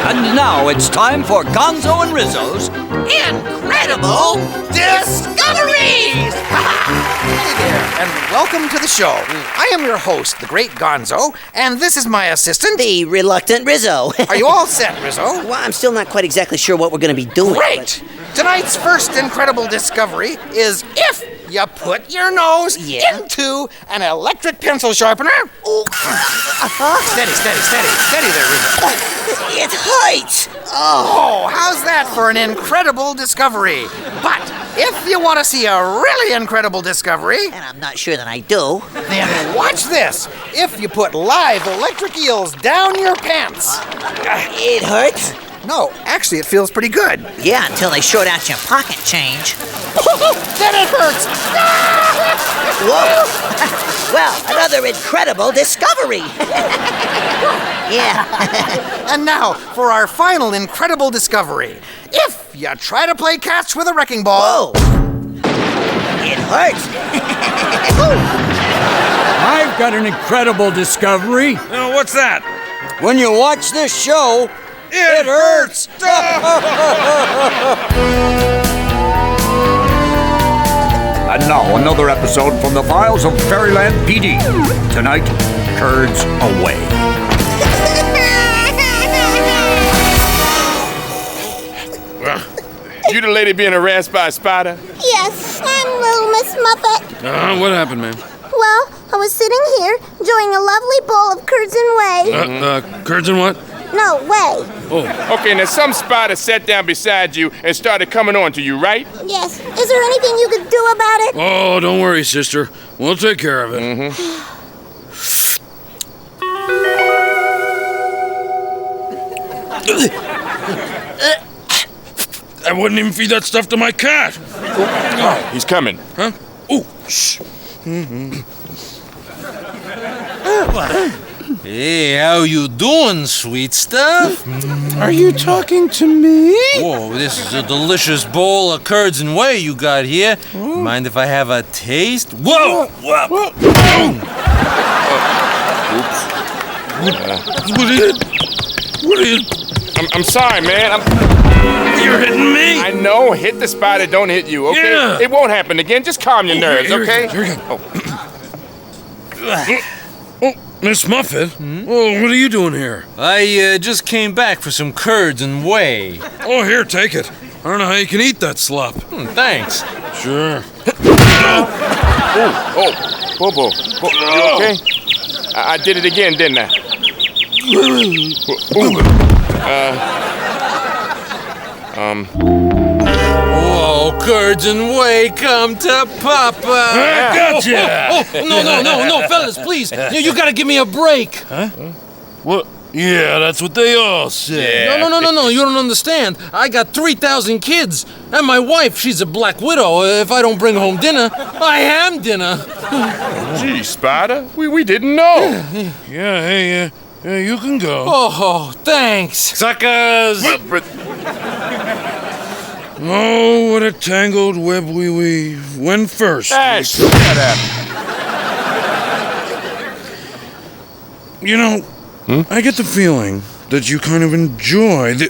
And now it's time for Gonzo and Rizzo's Incredible Discoveries! Hey there, and welcome to the show. I am your host, the great Gonzo, and this is my assistant, The reluctant Rizzo. Are you all set, Rizzo? Well, I'm still not quite exactly sure what we're going to be doing. Great! Tonight's first incredible discovery is if you put your nose into an electric pencil sharpener. Steady there, Rizzo. It hurts! Oh, how's that for an incredible discovery? But if you want to see a really incredible discovery, And I'm not sure that I do. then watch this. If you put live electric eels down your pants. It hurts? No, actually, it feels pretty good. Yeah, until they short out your pocket change. Then it hurts. Whoa! Well, another incredible discovery. Yeah. And now for our final incredible discovery. If you try to play catch with a wrecking ball. Whoa! It hurts. I've got an incredible discovery. What's that? When you watch this show, it hurts. And now another episode from the files of Fairyland PD. Tonight, Curds Away. You the lady being harassed by a spider? Yes, I'm Little Miss Muppet. What happened, ma'am? Well, I was sitting here enjoying a lovely bowl of curds and whey. Curds and what? No, whey. Okay, now some spider sat down beside you and started coming on to you, right? Yes. Is there anything you could do about it? Oh, don't worry, sister. We'll take care of it. I wouldn't even feed that stuff to my cat. He's coming. Huh? Oh, shh. Hey, how you doing, sweet stuff? Are you talking to me? Whoa, this is a delicious bowl of curds and whey you got here. Mind if I have a taste? Whoa! What are you? I'm sorry, man. You're hitting me? I know. Hit the spider, don't hit you, okay? Yeah. It won't happen again. Just calm your nerves, Here we okay? go, here we go. Miss Muffet? Oh, what are you doing here? I just came back for some curds and whey. Oh, here, take it. I don't know how you can eat that slop. Thanks. Sure. Bobo. You okay? I did it again, didn't I? Whoa, curds and whey, come to Papa. I gotcha. No, fellas, please. You gotta give me a break. What? Yeah, that's what they all say. No, you don't understand. I got 3,000 kids. And my wife, she's a black widow. If I don't bring home dinner, I am dinner. Gee, spider, we didn't know. Yeah, hey, you can go. Oh, thanks. Suckers! But Oh, what a tangled web we weave. When first? shut up. You know, I get the feeling that you kind of enjoy the...